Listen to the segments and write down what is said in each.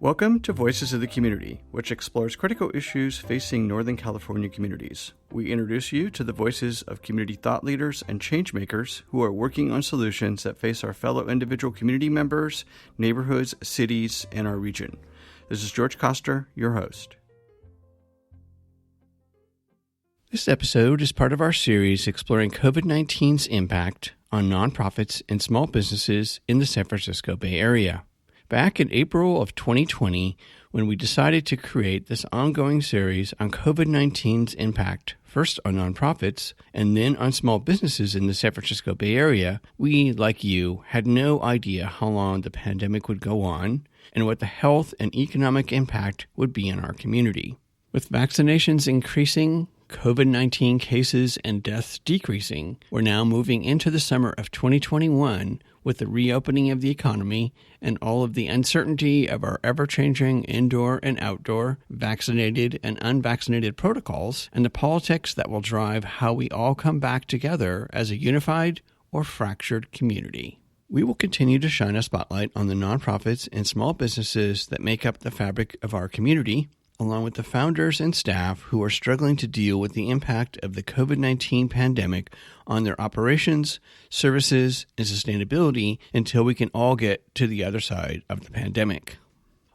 Welcome to Voices of the Community, which explores critical issues facing Northern California communities. We introduce you to the voices of community thought leaders and changemakers who are working on solutions that face our fellow individual community members, neighborhoods, cities, and our region. This is George Koster, your host. This episode is part of our series exploring COVID-19's impact on nonprofits and small businesses in the San Francisco Bay Area. Back in April of 2020, when we decided to create this ongoing series on COVID-19's impact, first on nonprofits and then on small businesses in the San Francisco Bay Area, we, like you, had no idea how long the pandemic would go on and what the health and economic impact would be in our community. With vaccinations increasing, COVID-19 cases and deaths decreasing, we're now moving into the summer of 2021 with the reopening of the economy and all of the uncertainty of our ever-changing indoor and outdoor, vaccinated and unvaccinated protocols, and the politics that will drive how we all come back together as a unified or fractured community. We will continue to shine a spotlight on the nonprofits and small businesses that make up the fabric of our community, along with the founders and staff who are struggling to deal with the impact of the COVID-19 pandemic on their operations, services, and sustainability until we can all get to the other side of the pandemic.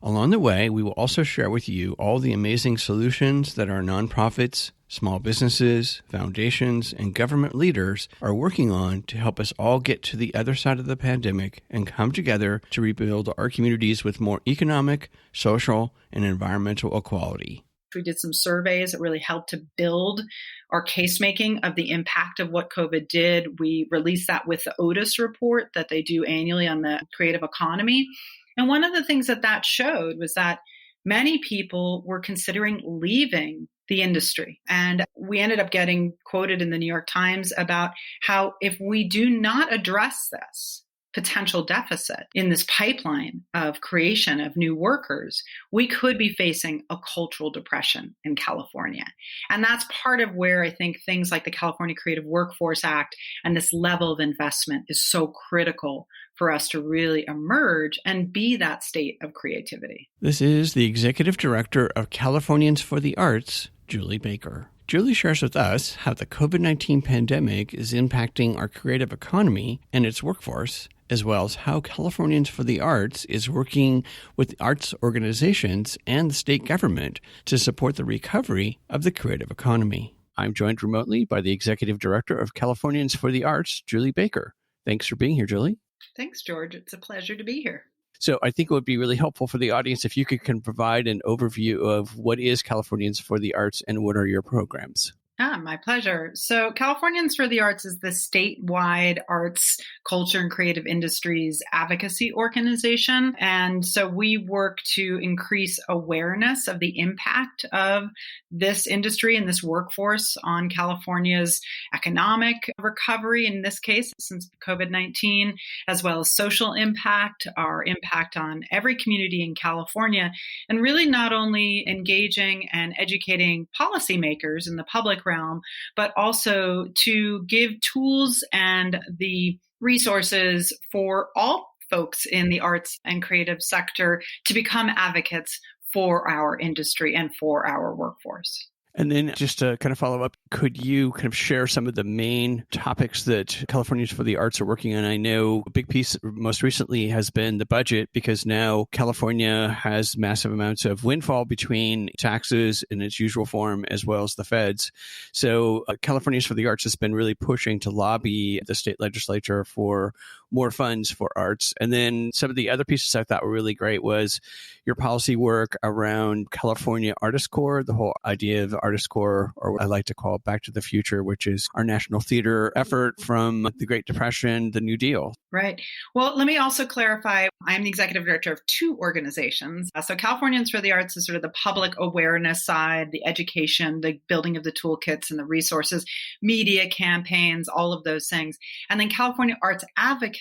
Along the way, we will also share with you all the amazing solutions that our nonprofits, small businesses, foundations, and government leaders are working on to help us all get to the other side of the pandemic and come together to rebuild our communities with more economic, social, and environmental equality. We did some surveys that really helped to build our case making of the impact of what COVID did. We released that with the Otis report that they do annually on the creative economy. And one of the things that showed was that many people were considering leaving the industry. And we ended up getting quoted in the New York Times about how if we do not address this potential deficit in this pipeline of creation of new workers, we could be facing a cultural depression in California. And that's part of where I think things like the California Creative Workforce Act and this level of investment is so critical for us to really emerge and be that state of creativity. This is the Executive Director of Californians for the Arts, Julie Baker. Julie shares with us how the COVID-19 pandemic is impacting our creative economy and its workforce, as well as how Californians for the Arts is working with arts organizations and the state government to support the recovery of the creative economy. I'm joined remotely by the Executive Director of Californians for the Arts, Julie Baker. Thanks for being here, Julie. Thanks, George. It's a pleasure to be here. So I think it would be really helpful for the audience if you can provide an overview of what is Californians for the Arts and what are your programs. My pleasure. So Californians for the Arts is the statewide arts, culture, and creative industries advocacy organization. And so we work to increase awareness of the impact of this industry and this workforce on California's economic recovery, in this case, since COVID-19, as well as social impact, our impact on every community in California, and really not only engaging and educating policymakers in the public realm, but also to give tools and the resources for all folks in the arts and creative sector to become advocates for our industry and for our workforce. And then just to kind of follow up, could you kind of share some of the main topics that Californians for the Arts are working on? I know a big piece most recently has been the budget, because now California has massive amounts of windfall between taxes in its usual form as well as the feds. So Californians for the Arts has been really pushing to lobby the state legislature for more funds for arts. And then some of the other pieces I thought were really great was your policy work around California Artist Corps, the whole idea of Artist Corps, or what I like to call Back to the Future, which is our national theater effort from the Great Depression, the New Deal. Right. Well, let me also clarify, I'm the executive director of two organizations. So Californians for the Arts is sort of the public awareness side, the education, the building of the toolkits and the resources, media campaigns, all of those things. And then California Arts Advocates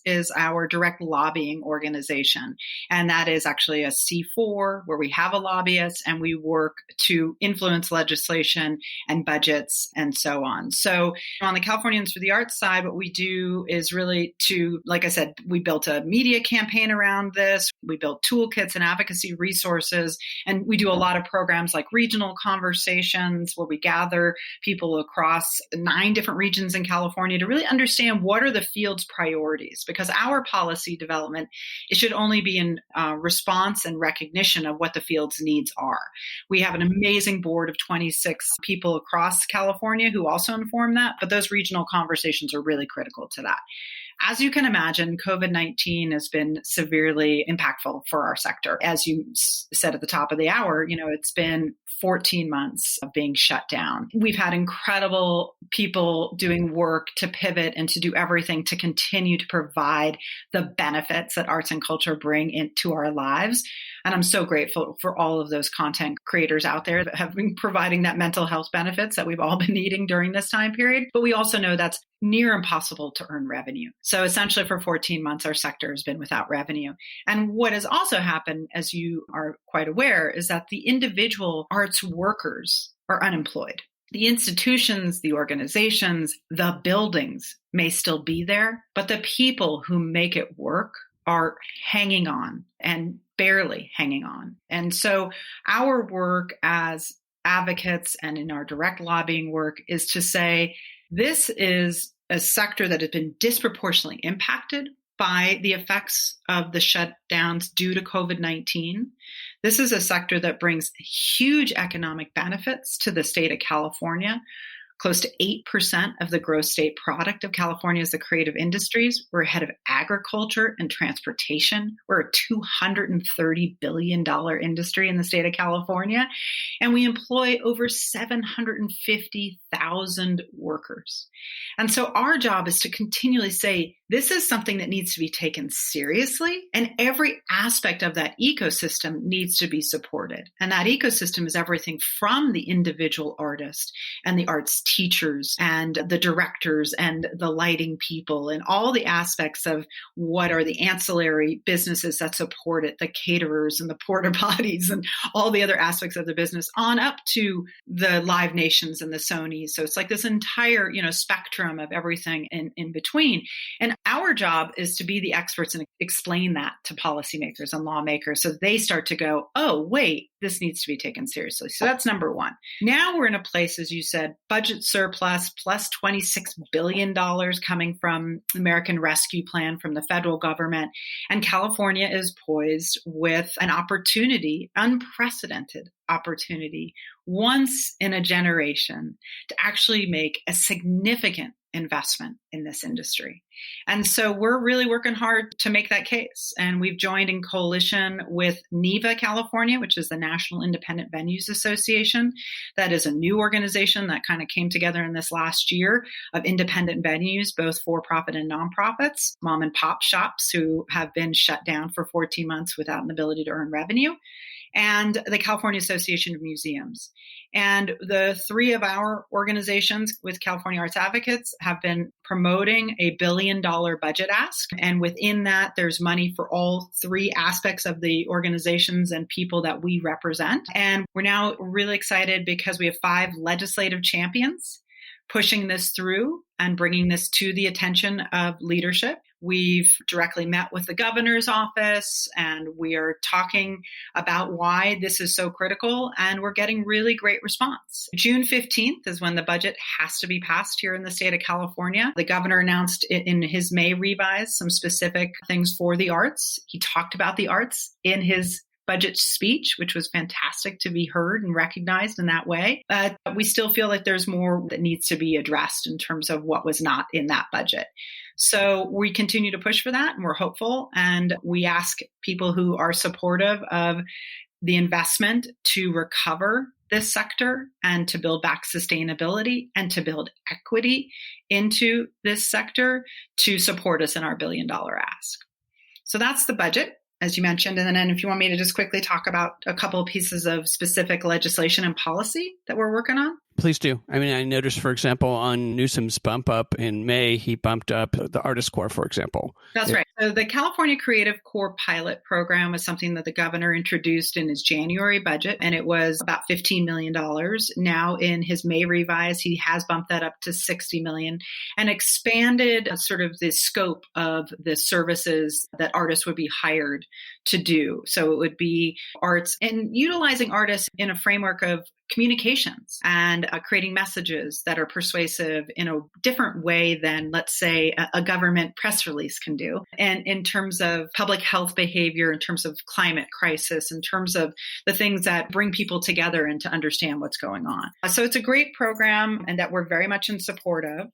is our direct lobbying organization. And that is actually a C4 where we have a lobbyist and we work to influence legislation and budgets and so on. So on the Californians for the Arts side, what we do is really to, like I said, we built a media campaign campaign around this. We build toolkits and advocacy resources. And we do a lot of programs like regional conversations where we gather people across 9 different regions in California to really understand what are the field's priorities. Because our policy development, it should only be in response and recognition of what the field's needs are. We have an amazing board of 26 people across California who also inform that, but those regional conversations are really critical to that. As you can imagine, COVID-19 has been severely impactful for our sector. As you said at the top of the hour, it's been 14 months of being shut down. We've had incredible people doing work to pivot and to do everything to continue to provide the benefits that arts and culture bring into our lives. And I'm so grateful for all of those content creators out there that have been providing that mental health benefits that we've all been needing during this time period. But we also know that's near impossible to earn revenue. So essentially for 14 months, our sector has been without revenue. And what has also happened, as you are quite aware, is that the individual arts workers are unemployed. The institutions, the organizations, the buildings may still be there, but the people who make it work are hanging on and barely hanging on. And so our work as advocates and in our direct lobbying work is to say, this is a sector that has been disproportionately impacted by the effects of the shutdowns due to COVID-19. This is a sector that brings huge economic benefits to the state of California. Close to 8% of the gross state product of California is the creative industries. We're ahead of agriculture and transportation. We're a $230 billion industry in the state of California. And we employ over 750,000 workers. And so our job is to continually say, this is something that needs to be taken seriously, and every aspect of that ecosystem needs to be supported. And that ecosystem is everything from the individual artist and the arts teachers and the directors and the lighting people and all the aspects of what are the ancillary businesses that support it, the caterers and the porta potties and all the other aspects of the business on up to the Live Nations and the Sonys. So it's like this entire, spectrum of everything in between. And our job is to be the experts and explain that to policymakers and lawmakers so they start to go, oh, wait, this needs to be taken seriously. So that's number one. Now we're in a place, as you said, budget surplus plus $26 billion coming from the American Rescue Plan from the federal government. And California is poised with an opportunity, unprecedented opportunity, once in a generation to actually make a significant investment in this industry. And so we're really working hard to make that case. And we've joined in coalition with NIVA California, which is the National Independent Venues Association. That is a new organization that kind of came together in this last year of independent venues, both for-profit and nonprofits, mom and pop shops who have been shut down for 14 months without an ability to earn revenue, and the California Association of Museums. And the 3 of our organizations with California Arts Advocates have been promoting a $1 billion budget ask. And within that, there's money for all 3 aspects of the organizations and people that we represent. And we're now really excited because we have 5 legislative champions pushing this through and bringing this to the attention of leadership. We've directly met with the governor's office, and we are talking about why this is so critical, and we're getting really great response. June 15th is when the budget has to be passed here in the state of California. The governor announced in his May revise some specific things for the arts. He talked about the arts in his budget speech, which was fantastic to be heard and recognized in that way. But we still feel like there's more that needs to be addressed in terms of what was not in that budget. So we continue to push for that, and we're hopeful. And we ask people who are supportive of the investment to recover this sector and to build back sustainability and to build equity into this sector to support us in our $1 billion ask. So that's the budget, as you mentioned. And then if you want me to just quickly talk about a couple of pieces of specific legislation and policy that we're working on. Please do. I mean, I noticed, for example, on Newsom's bump up in May, he bumped up the Artist Corps, for example. That's right. So the California Creative Corps pilot program was something that the governor introduced in his January budget, and it was about $15 million. Now in his May revise, he has bumped that up to $60 million and expanded sort of the scope of the services that artists would be hired to do. So it would be arts and utilizing artists in a framework of communications and creating messages that are persuasive in a different way than, let's say, a government press release can do. And in terms of public health behavior, in terms of climate crisis, in terms of the things that bring people together and to understand what's going on. So it's a great program and that we're very much in support of.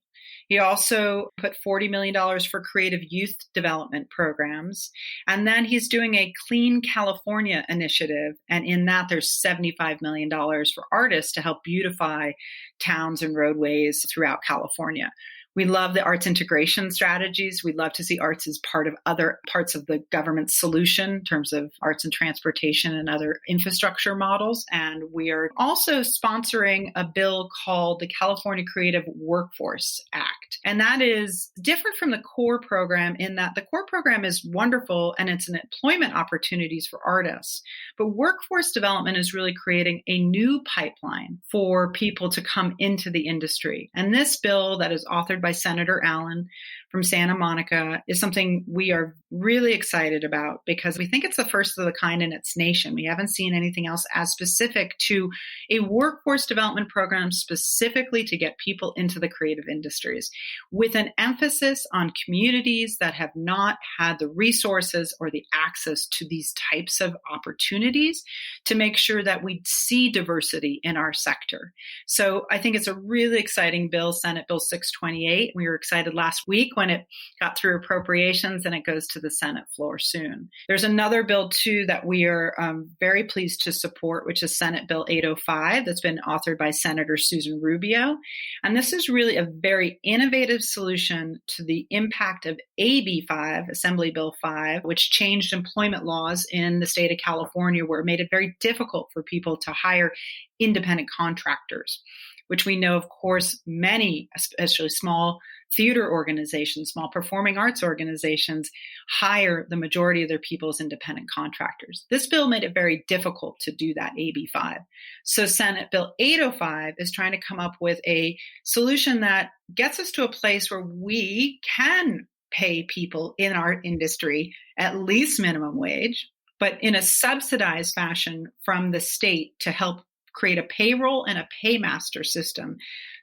He also put $40 million for creative youth development programs. And then he's doing a Clean California initiative. And in that, there's $75 million for artists to help beautify towns and roadways throughout California. We love the arts integration strategies. We'd love to see arts as part of other parts of the government solution in terms of arts and transportation and other infrastructure models. And we are also sponsoring a bill called the California Creative Workforce Act. And that is different from the core program in that the core program is wonderful and it's an employment opportunities for artists. But workforce development is really creating a new pipeline for people to come into the industry. And this bill that is authored by Senator Allen from Santa Monica is something we are really excited about because we think it's the first of the kind in its nation. We haven't seen anything else as specific to a workforce development program specifically to get people into the creative industries with an emphasis on communities that have not had the resources or the access to these types of opportunities to make sure that we see diversity in our sector. So I think it's a really exciting bill, Senate Bill 628. We were excited last week when it got through appropriations and it goes to the Senate floor soon. There's another bill too that we are very pleased to support, which is Senate Bill 805 that's been authored by Senator Susan Rubio. And this is really a very innovative solution to the impact of AB 5, Assembly Bill 5, which changed employment laws in the state of California where it made it very difficult for people to hire independent contractors, which we know, of course, many, especially small theater organizations, small performing arts organizations, hire the majority of their people as independent contractors. This bill made it very difficult to do that, AB 5. So Senate Bill 805 is trying to come up with a solution that gets us to a place where we can pay people in our industry at least minimum wage, but in a subsidized fashion from the state to help create a payroll and a paymaster system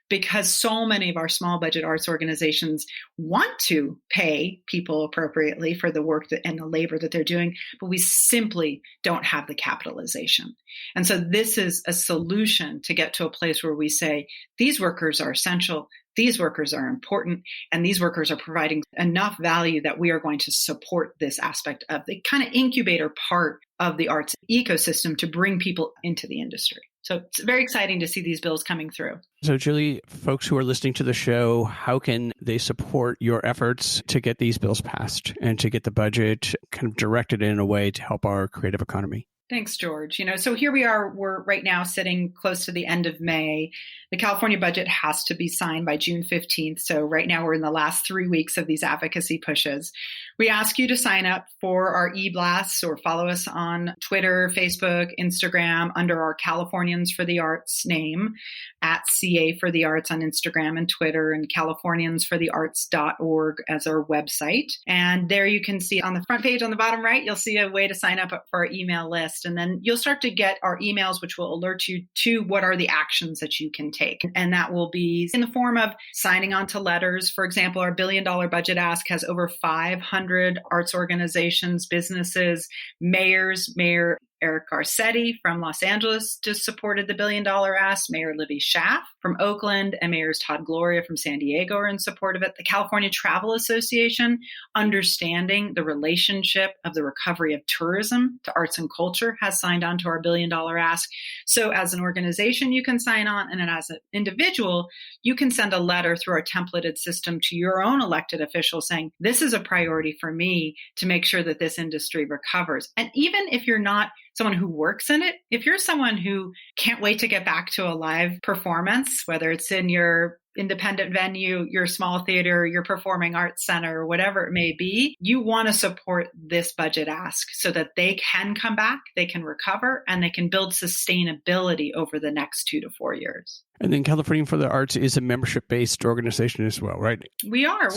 because so many of our small budget arts organizations want to pay people appropriately for the work and the labor that they're doing, but we simply don't have the capitalization. And so this is a solution to get to a place where we say, these workers are essential, these workers are important, and these workers are providing enough value that we are going to support this aspect of the kind of incubator part of the arts ecosystem to bring people into the industry. So it's very exciting to see these bills coming through. So Julie, folks who are listening to the show, how can they support your efforts to get these bills passed and to get the budget kind of directed in a way to help our creative economy? Thanks, George. So here we are, we're right now sitting close to the end of May. The California budget has to be signed by June 15th. So right now we're in the last 3 weeks of these advocacy pushes. We ask you to sign up for our e-blasts or follow us on Twitter, Facebook, Instagram under our Californians for the Arts name, at CA for the Arts on Instagram and Twitter, and californiansforthearts.org as our website. And there you can see on the front page on the bottom right, you'll see a way to sign up for our email list. And then you'll start to get our emails, which will alert you to what are the actions that you can take. And that will be in the form of signing on to letters. For example, our $1 billion budget ask has over 500 arts organizations, businesses, mayors, Mayor Eric Garcetti from Los Angeles just supported the $1 billion ask. Mayor Libby Schaaf from Oakland and Mayors Todd Gloria from San Diego are in support of it. The California Travel Association, understanding the relationship of the recovery of tourism to arts and culture, has signed on to our $1 billion ask. So as an organization, you can sign on, and then as an individual, you can send a letter through our templated system to your own elected official saying, this is a priority for me to make sure that this industry recovers. And even if you're not someone who works in it. If you're someone who can't wait to get back to a live performance, whether it's in your independent venue, your small theater, your performing arts center, whatever it may be, you want to support this budget ask so that they can come back, they can recover, and they can build sustainability over the next 2 to 4 years. And then California for the Arts is a membership-based organization as well, right? We are.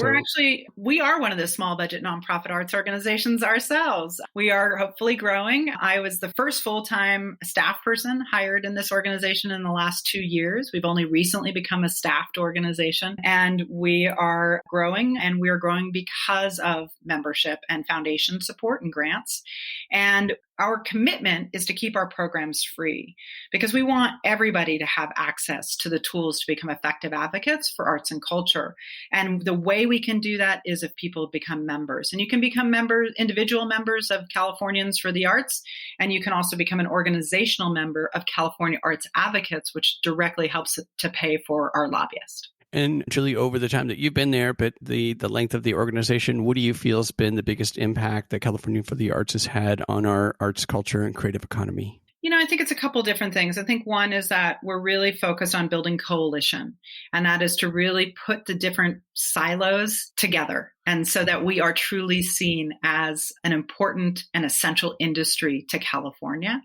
We are one of the small budget nonprofit arts organizations ourselves. We are hopefully growing. I was the first full-time staff person hired in this organization in the last 2 years. We've only recently become a staffed organization, and we are growing, and we are growing because of membership and foundation support and grants. And our commitment is to keep our programs free because we want everybody to have access to the tools to become effective advocates for arts and culture. And the way we can do that is if people become members. And you can become individual members of Californians for the Arts, and you can also become an organizational member of California Arts Advocates, which directly helps to pay for our lobbyist. And Julie, over the time that you've been there, but the length of the organization, what do you feel has been the biggest impact that California for the Arts has had on our arts, culture, and creative economy? I think it's a couple different things. I think one is that we're really focused on building coalition, and that is to really put the different silos together. And so that we are truly seen as an important and essential industry to California.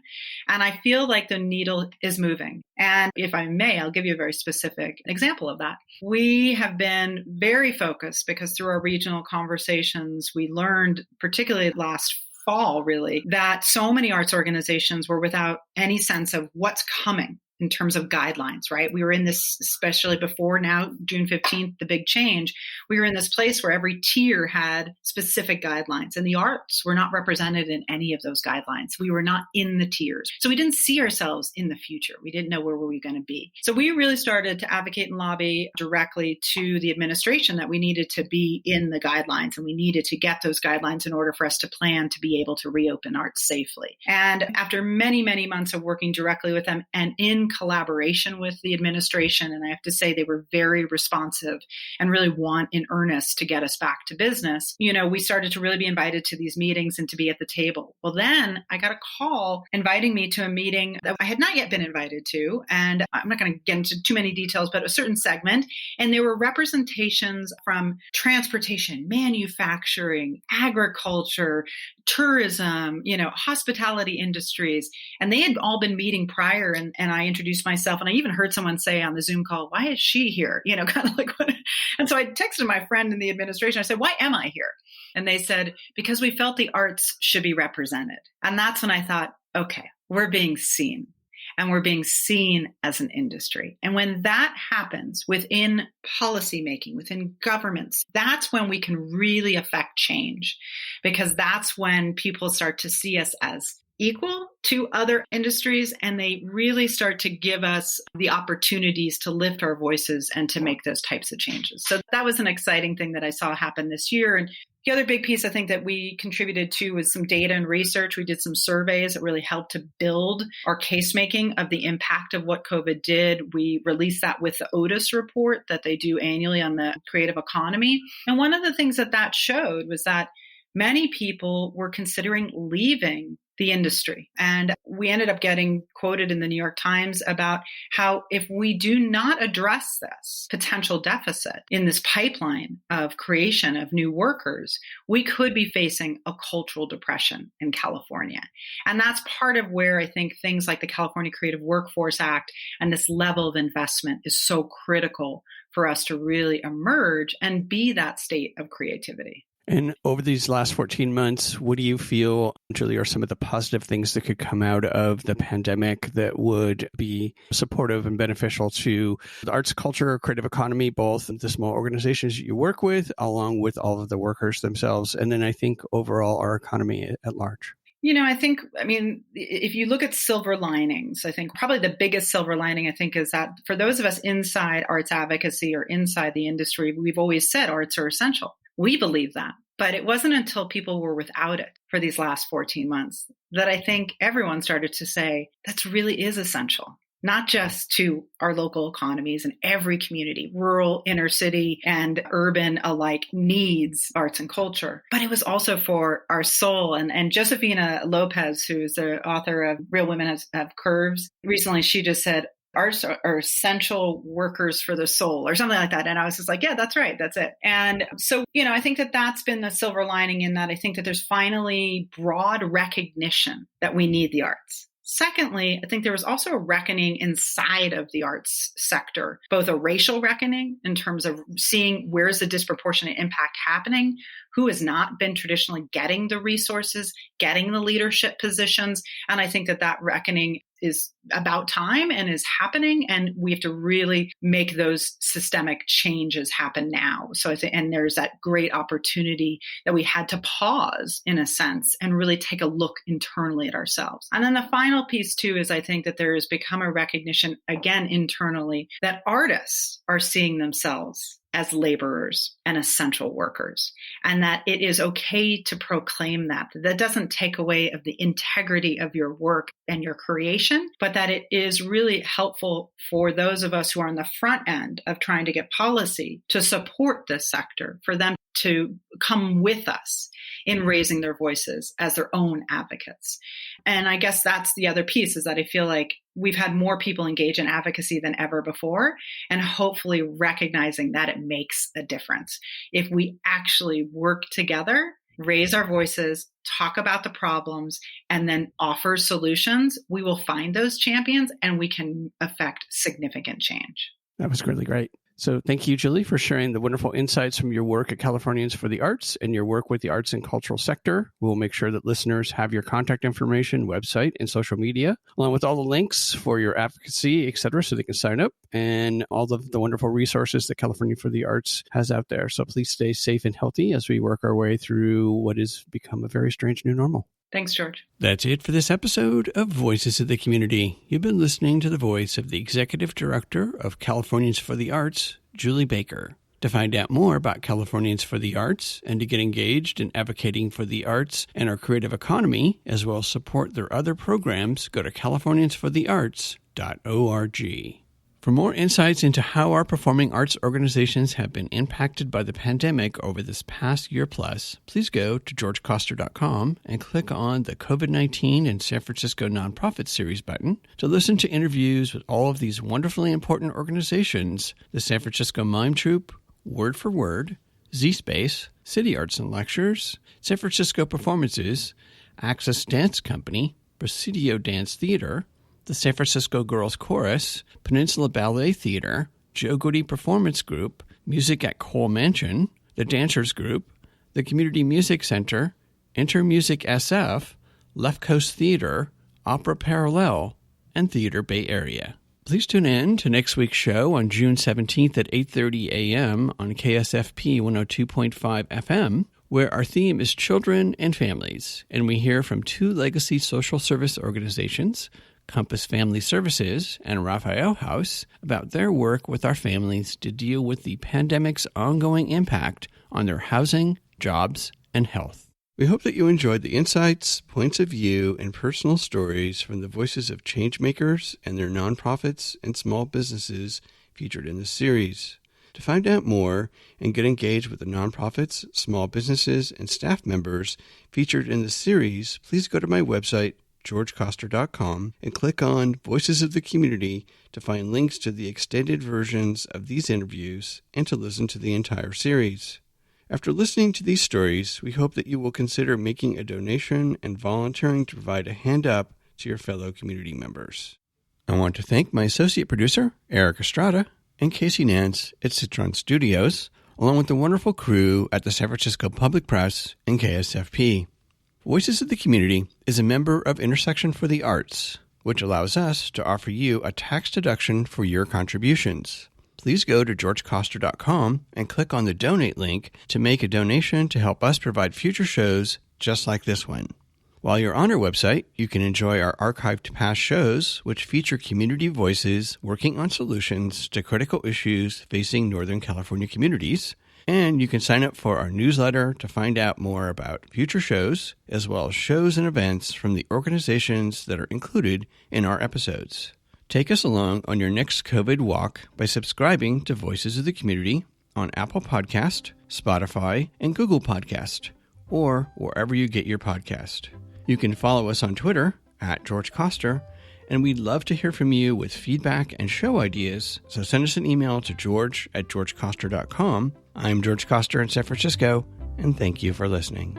And I feel like the needle is moving. And if I may, I'll give you a very specific example of that. We have been very focused because through our regional conversations, we learned, particularly last fall, really, that so many arts organizations were without any sense of what's coming in terms of guidelines, right? We were in this, especially before now, June 15th, the big change, we were in this place where every tier had specific guidelines, and the arts were not represented in any of those guidelines. We were not in the tiers. So we didn't see ourselves in the future. We didn't know where were we going to be. So we really started to advocate and lobby directly to the administration that we needed to be in the guidelines, and we needed to get those guidelines in order for us to plan to be able to reopen arts safely. And after many, many months of working directly with them and in collaboration with the administration, and I have to say they were very responsive and really want in earnest to get us back to business, we started to really be invited to these meetings and to be at the table. Well, then I got a call inviting me to a meeting that I had not yet been invited to, and I'm not going to get into too many details, but a certain segment, and there were representations from transportation, manufacturing, agriculture, tourism, hospitality industries, and they had all been meeting prior, and I introduced myself, and I even heard someone say on the Zoom call, "Why is she here?" Kind of like what? And so I texted my friend in the administration. I said, "Why am I here?" And they said, "Because we felt the arts should be represented." And that's when I thought, okay, we're being seen. And we're being seen as an industry. And when that happens within policymaking, within governments, that's when we can really affect change, because that's when people start to see us as equal to other industries, and they really start to give us the opportunities to lift our voices and to make those types of changes. So that was an exciting thing that I saw happen this year. And the other big piece I think that we contributed to was some data and research. We did some surveys that really helped to build our case making of the impact of what COVID did. We released that with the Otis report that they do annually on the creative economy. And one of the things that showed was that many people were considering leaving the industry. And we ended up getting quoted in the New York Times about how if we do not address this potential deficit in this pipeline of creation of new workers, we could be facing a cultural depression in California. And that's part of where I think things like the California Creative Workforce Act and this level of investment is so critical for us to really emerge and be that state of creativity. And over these last 14 months, what do you feel, Julie, are some of the positive things that could come out of the pandemic that would be supportive and beneficial to the arts, culture, creative economy, both the small organizations you work with, along with all of the workers themselves, and then I think overall our economy at large? If you look at silver linings, I think probably the biggest silver lining, I think, is that for those of us inside arts advocacy or inside the industry, we've always said arts are essential. We believe that. But it wasn't until people were without it for these last 14 months that I think everyone started to say, that really is essential. not just to our local economies, and every community, rural, inner city, and urban alike, needs arts and culture. But it was also for our soul. And Josefina Lopez, who's the author of Real Women Have Curves, recently she just said, arts are essential workers for the soul or something like that. And I was just like, yeah, that's right. That's it. And so, I think that that's been the silver lining in that. I think that there's finally broad recognition that we need the arts. Secondly, I think there was also a reckoning inside of the arts sector, both a racial reckoning in terms of seeing where's the disproportionate impact happening, who has not been traditionally getting the resources, getting the leadership positions. And I think that that reckoning is about time and is happening. And we have to really make those systemic changes happen now. So I think, and there's that great opportunity that we had to pause in a sense and really take a look internally at ourselves. And then the final piece too is I think that there has become a recognition again internally that artists are seeing themselves as laborers and essential workers, and that it is okay to proclaim that. That doesn't take away of the integrity of your work and your creation, but that it is really helpful for those of us who are on the front end of trying to get policy to support this sector, for them to come with us in raising their voices as their own advocates. And I guess that's the other piece, is that I feel like we've had more people engage in advocacy than ever before, and hopefully recognizing that it makes a difference. If we actually work together, raise our voices, talk about the problems, and then offer solutions, we will find those champions and we can affect significant change. That was really great. So thank you, Julie, for sharing the wonderful insights from your work at Californians for the Arts and your work with the arts and cultural sector. We'll make sure that listeners have your contact information, website, and social media, along with all the links for your advocacy, et cetera, so they can sign up, and all of the wonderful resources that California for the Arts has out there. So please stay safe and healthy as we work our way through what has become a very strange new normal. Thanks, George. That's it for this episode of Voices of the Community. You've been listening to the voice of the Executive Director of Californians for the Arts, Julie Baker. To find out more about Californians for the Arts and to get engaged in advocating for the arts and our creative economy, as well as support their other programs, go to californiansforthearts.org. For more insights into how our performing arts organizations have been impacted by the pandemic over this past year plus, please go to georgecoster.com and click on the COVID-19 in San Francisco Nonprofit Series button to listen to interviews with all of these wonderfully important organizations: the San Francisco Mime Troupe, Word for Word, Z-Space, City Arts and Lectures, San Francisco Performances, Access Dance Company, Presidio Dance Theater, the San Francisco Girls Chorus, Peninsula Ballet Theater, Joe Goody Performance Group, Music at Cole Mansion, the Dancers Group, the Community Music Center, Intermusic SF, Left Coast Theater, Opera Parallel, and Theater Bay Area. Please tune in to next week's show on June 17th at 8:30 a.m. on KSFP 102.5 FM, where our theme is children and families, and we hear from two legacy social service organizations, Compass Family Services and Raphael House, about their work with our families to deal with the pandemic's ongoing impact on their housing, jobs, and health. We hope that you enjoyed the insights, points of view, and personal stories from the voices of changemakers and their nonprofits and small businesses featured in this series. To find out more and get engaged with the nonprofits, small businesses, and staff members featured in the series, please go to my website, georgecoster.com, and click on Voices of the Community to find links to the extended versions of these interviews and to listen to the entire series. After listening to these stories, we hope that you will consider making a donation and volunteering to provide a hand up to your fellow community members. I want to thank my associate producer, Eric Estrada, and Casey Nance at Citron Studios, along with the wonderful crew at the San Francisco Public Press and KSFP. Voices of the Community is a member of Intersection for the Arts, which allows us to offer you a tax deduction for your contributions. Please go to georgecoster.com and click on the donate link to make a donation to help us provide future shows just like this one. While you're on our website, you can enjoy our archived past shows, which feature community voices working on solutions to critical issues facing Northern California communities. And you can sign up for our newsletter to find out more about future shows, as well as shows and events from the organizations that are included in our episodes. Take us along on your next COVID walk by subscribing to Voices of the Community on Apple Podcast, Spotify, and Google Podcast, or wherever you get your podcast. You can follow us on Twitter at George Coster, and we'd love to hear from you with feedback and show ideas, so send us an email to george@georgecoster.com. I'm George Coster in San Francisco, and thank you for listening.